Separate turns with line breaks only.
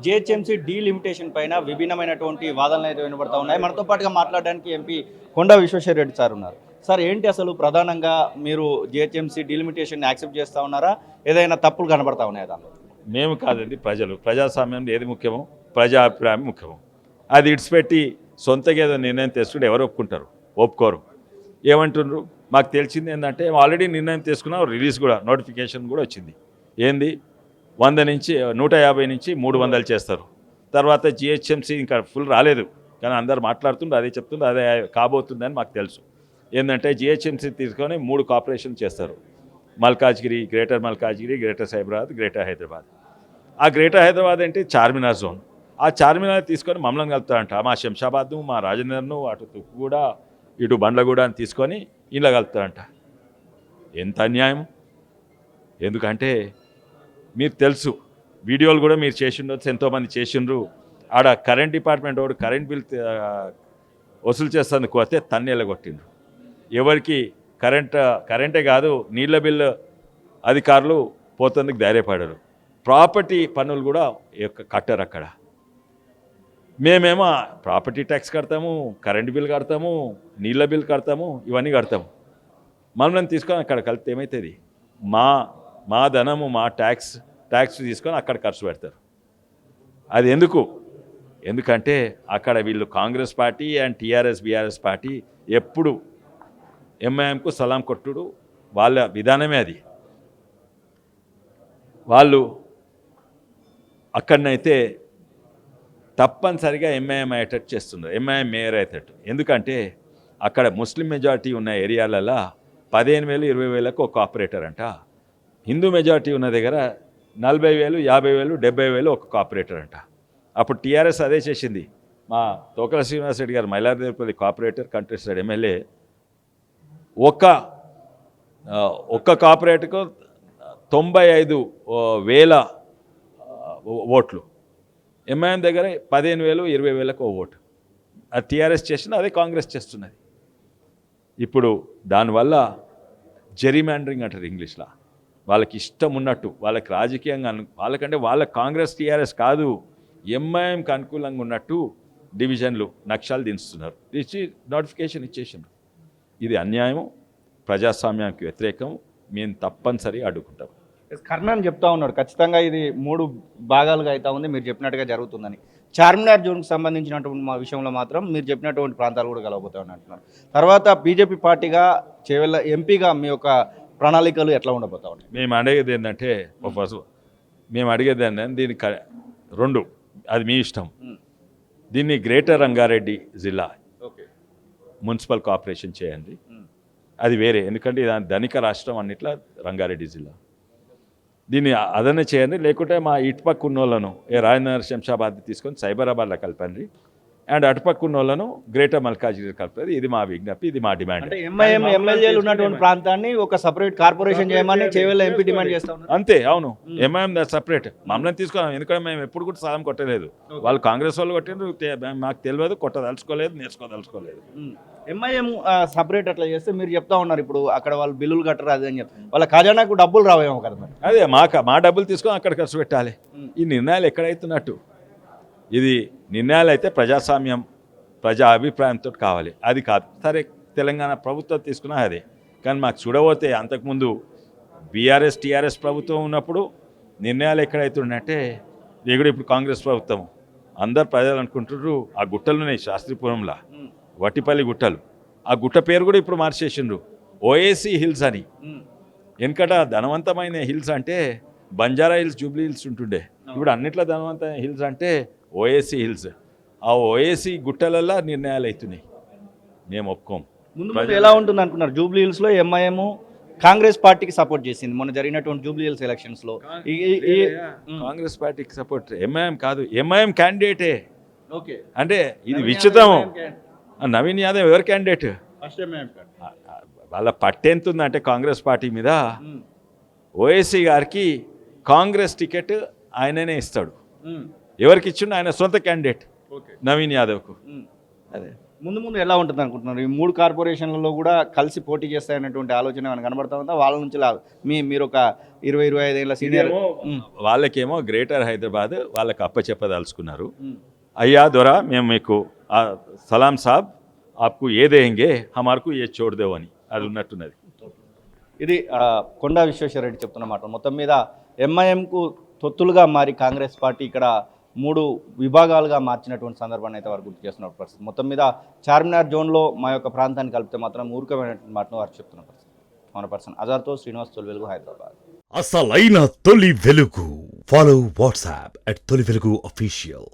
GHMC delimitation పైన విభిన్నమైనటువంటి వాదనలు అయితే వినబడతా ఉన్నాయి. మనతో పాటుగా మాట్లాడడానికి ఎంపీ కొండా విశ్వేశ్వర రెడ్డి సార్ ఉన్నారు. సార్ ఏంటి అసలు ప్రధానంగా మీరు జిహెచ్ఎంసీ డీలిమిటేషన్ యాక్సెప్ట్ చేస్తూ ఉన్నారా? ఏదైనా తప్పులు కనబడతా ఉన్నాయా దానిలో?
మేము కాదండి, ప్రజలు. ప్రజాస్వామ్యంలో ఏది ముఖ్యమో ప్రజా అభిప్రాయం ముఖ్యమో. అది ఇడిచిపెట్టి సొంతగా ఏదో నిర్ణయం తీసుకుంటే ఎవరు ఒప్పుకుంటారు? ఒప్పుకోరు. ఏమంటున్నారు? మాకు తెలిసింది ఏంటంటే ఆల్రెడీ నిర్ణయం తీసుకున్నాం, రిలీజ్ కూడా నోటిఫికేషన్ కూడా వచ్చింది. ఏంది 100 నుంచి 150 నుంచి 300 చేస్తారు. తర్వాత జిహెచ్ఎంసీ ఇంకా ఫుల్ రాలేదు, కానీ అందరు మాట్లాడుతుండ్రు, అదే చెప్తుండ్రు, అదే కాబోతుందని మాకు తెలుసు. ఏంటంటే జిహెచ్ఎంసీ తీసుకొని 3 కార్పొరేషన్ చేస్తారు. Malkajgiri, greater Malkajgiri, greater Cyberabad, greater Hyderabad. ఆ గ్రేటర్ హైదరాబాద్ అంటే చార్మినార్ జోన్. ఆ చార్మినార్ తీసుకొని మమ్మల్ని కలుపుతారంట. మా శంషాబాద్ను, మా రాజేందర్ను, అటు తుక్కుగూడ, ఇటు బండ్లగూడ అని తీసుకొని ఇలా కలుపుతారంట. ఎంత అన్యాయం! ఎందుకంటే మీరు తెలుసు, వీడియోలు కూడా మీరు చేసిండొచ్చు, ఎంతోమంది చేసిండ్రు. ఆడ కరెంట్ డిపార్ట్మెంట్ వాడు కరెంట్ బిల్ వసూలు చేస్తానికి పోతే తన్నేళ్ళ కొట్టిండ్రు. ఎవరికి కరెంటే కాదు, నీళ్ళ బిల్లు అధికారులు పోతందుకు ధైర్యపడరు. ప్రాపర్టీ పన్నులు కూడా కట్టరు అక్కడ. మేమేమో ప్రాపర్టీ ట్యాక్స్ కడతాము, కరెంట్ బిల్ కడతాము, నీళ్ళ బిల్ కడతాము, ఇవన్నీ కడతాము. మనల్ని తీసుకొని అక్కడ కలిపితే ఏమవుతుంది? మా ధనము, మా ట్యాక్స్ తీసుకొని అక్కడ ఖర్చు పెడతారు. అది ఎందుకంటే అక్కడ వీళ్ళు Congress party and TRS BRS party ఎప్పుడు ఎంఐఎంకు సలాం కొట్టుడు వాళ్ళ విధానమే. అది వాళ్ళు అక్కడనైతే తప్పనిసరిగా ఎంఐఎం అయ్యేటట్టు చేస్తున్నారు, ఎంఐఎం మేయర్ అయ్యేటట్టు. ఎందుకంటే అక్కడ ముస్లిం మెజారిటీ ఉన్న ఏరియాలలో 15,000 20,000కు ఒక ఆపరేటర్ అంట. హిందూ మెజారిటీ ఉన్న దగ్గర 40,000 50,000 70,000 ఒక ఆపరేటర్ అంట. అప్పుడు టీఆర్ఎస్ అదే చేసింది. మా తోకల శ్రీనివాసరెడ్డి గారు మైలార్దేపల్లి కార్పొరేటర్, కంటెస్టెడ్ ఎమ్మెల్యే, ఒక్క కార్పొరేటర్కు 95,000 ఓట్లు. ఎంఐఎం దగ్గర 15,000 20,000కు ఓ ఓటు. అది టీఆర్ఎస్ చేసింది, అదే కాంగ్రెస్ చేస్తున్నది. ఇప్పుడు దానివల్ల జెరీమాండరింగ్ అంటారు ఇంగ్లీష్లో. వాళ్ళకి ఇష్టం ఉన్నట్టు, వాళ్ళకి రాజకీయంగా వాళ్ళకంటే వాళ్ళ కాంగ్రెస్ టీఆర్ఎస్ కాదు, ఎంఐఎంకి అనుకూలంగా ఉన్నట్టు డివిజన్లు నక్షాలు దించుతున్నారు. ఇచ్చి నోటిఫికేషన్ ఇచ్చేసిండ్రు. ఇది అన్యాయం, ప్రజాస్వామ్యానికి వ్యతిరేకం. మేము తప్పనిసరి అడ్డుకుంటాం.
కర్ణన్ చెప్తా ఉన్నాడు, ఖచ్చితంగా ఇది 3 భాగాలుగా అవుతా ఉంది, మీరు చెప్పినట్టుగా జరుగుతుందని. చార్మినార్ జోన్కి సంబంధించినటువంటి మా విషయంలో మాత్రం మీరు చెప్పినటువంటి ప్రాంతాలు కూడా కలవబోతామని అంటున్నారు. తర్వాత బీజేపీ పార్టీగా చేవెళ్ళ ఎంపీగా మీ యొక్క ప్రణాళికలు ఎట్లా ఉండబోతా ఉన్నాయి?
మేము అడిగేది ఏంటంటే, దీనికి 2, అది మీ ఇష్టం. దీన్ని గ్రేటర్ రంగారెడ్డి జిల్లా మున్సిపల్ కార్పొరేషన్ చేయండి. అది వేరే, ఎందుకంటే ధనిక రాష్ట్రం అన్నిట్లా రంగారెడ్డి జిల్లా. దీన్ని అదన చేయండి, లేకుంటే మా ఇటుపక్క ఉన్న వాళ్ళను రాజేంద్ర శంషాబాద్ తీసుకొని సైబరాబాద్లో కలపండి, అండ్ అటుపక్క ఉన్న వాళ్ళను గ్రేటర్ మల్కాజ్గిరి కలుపుతుంది. ఇది మా విజ్ఞప్తి, ఇది మా డిమాండ్.
అంటే ఎంఐఎం ఎమ్మెల్యేలు ఉన్నటువంటి ప్రాంతాన్ని ఒక సపరేట్ కార్పొరేషన్ చేయమని చేవెళ్ళ ఎంపీ డిమాండ్ చేస్తా ఉన్నారు.
అంతే, అవును. ఎంఐఎం సపరేట్ మమ్మల్ని తీసుకున్నాం, ఎందుకంటే మేము ఎప్పుడు కూడా సాధం కొట్టలేదు. వాళ్ళు కాంగ్రెస్ వాళ్ళు కొట్టిండ్రు, మాకు తెలియదు, కొట్టదలుచుకోలేదు, నేర్చుకోదలుచుకోలేదు.
ఎంఐఎం సపరేట్ అట్లా చేస్తే మీరు చెప్తా ఉన్నారు, ఇప్పుడు అక్కడ వాళ్ళు బిల్లులు కట్టరు అది అని చెప్తారు, వాళ్ళ ఖజానాకు డబ్బులు రావేమో కదా.
అదే మా డబ్బులు తీసుకొని అక్కడ ఖర్చు పెట్టాలి. ఈ నిర్ణయాలు ఎక్కడైతున్నట్టు? ఇది నిర్ణయాలు అయితే ప్రజాస్వామ్యం, ప్రజా అభిప్రాయంతో కావాలి, అది కాదు. సరే, తెలంగాణ ప్రభుత్వం తీసుకున్నా అదే, కానీ మాకు చూడబోతే అంతకుముందు బీఆర్ఎస్ టీఆర్ఎస్ ప్రభుత్వం ఉన్నప్పుడు నిర్ణయాలు ఎక్కడైతున్నాయంటే, ఇప్పుడు కాంగ్రెస్ ప్రభుత్వం. అందరు ప్రజలు అనుకుంటున్నారు ఆ గుట్టలున్నాయి శాస్త్రీపురంలో, వట్టిపల్లి గుట్టలు. ఆ గుట్ట పేరు కూడా ఇప్పుడు మార్చేసిండ్రు, ఓఏసీ హిల్స్ అని. వెనకట ధనవంతమైన హిల్స్ అంటే బంజారా హిల్స్, జూబ్లీ హిల్స్ ఉంటుండే. ఇప్పుడు అన్నిట్లో ధనవంతమైన హిల్స్ అంటే ఓఏసీ హిల్స్. ఆ ఓఏసీ గుట్టలల్లో నిర్ణయాలు అవుతున్నాయి, మేము ఒప్పుకోం.
ముందు ఎలా ఉంటుంది అనుకున్నారు? జూబ్లీ హిల్స్లో ఎంఐఎం కాంగ్రెస్ పార్టీకి సపోర్ట్ చేసింది మొన్న జరిగినటువంటి జూబ్లీ హిల్స్ ఎలక్షన్స్లో.
కాంగ్రెస్ పార్టీకి సపోర్ట్ ఎంఐఎం కాదు, ఎంఐఎం క్యాండిడేటే.
ఓకే,
అంటే ఇది విచిత్రం. నవీన్ యాదవ్ ఎవరు క్యాండిడేట్? వాళ్ళ పట్టెంతుందంటే కాంగ్రెస్ పార్టీ మీద, ఓఎస్సీ గారికి కాంగ్రెస్ టికెట్ ఆయననే ఇస్తాడు. ఎవరికి ఇచ్చిండు? ఆయన సొంత క్యాండిడేట్ నవీన్ యాదవ్కు. అదే
ముందు ముందు ఎలా ఉంటుంది అనుకుంటున్నారు? ఈ 3 కార్పొరేషన్లలో కూడా కలిసి పోటీ చేస్తాయనేటువంటి ఆలోచన ఏమైనా కనబడతా ఉందా? వాళ్ళ నుంచి మీరు ఒక 20-25 ఏళ్ళ సీనియర్.
వాళ్ళకేమో గ్రేటర్ హైదరాబాద్ వాళ్ళకి అప్పచెప్పదలుచుకున్నారు. అయ్యా దొర మేము మీకు సలాం సాబ్ ఆప్కు ఏ దేంగే హమార్కు ఏ చోడదేవు అని అది ఉన్నట్టున్నది.
ఇది కొండా విశ్వేశ్వరరెడ్డి చెప్తున్న మాట. మొత్తం మీద ఎంఐఎంకు తొత్తులుగా మారి కాంగ్రెస్ పార్టీ ఇక్కడ 3 విభాగాలుగా మార్చినటువంటి సందర్భాన్ని అయితే వారు గుర్తు చేస్తున్న పరిస్థితి. మొత్తం మీద చార్మినార్ జోన్లో మా యొక్క ప్రాంతాన్ని కలిపితే మాత్రం ఊరికమైనటువంటి మాటను వారు చెప్తున్న పరిస్థితి. మన పర్సన్ అజార్తో శ్రీనివాస్ తొలి వెలుగు, హైదరాబాద్.
అసలైన తొలి వెలుగు. ఫాలో వాట్సాప్ @తొలి వెలుగు అఫీషియల్.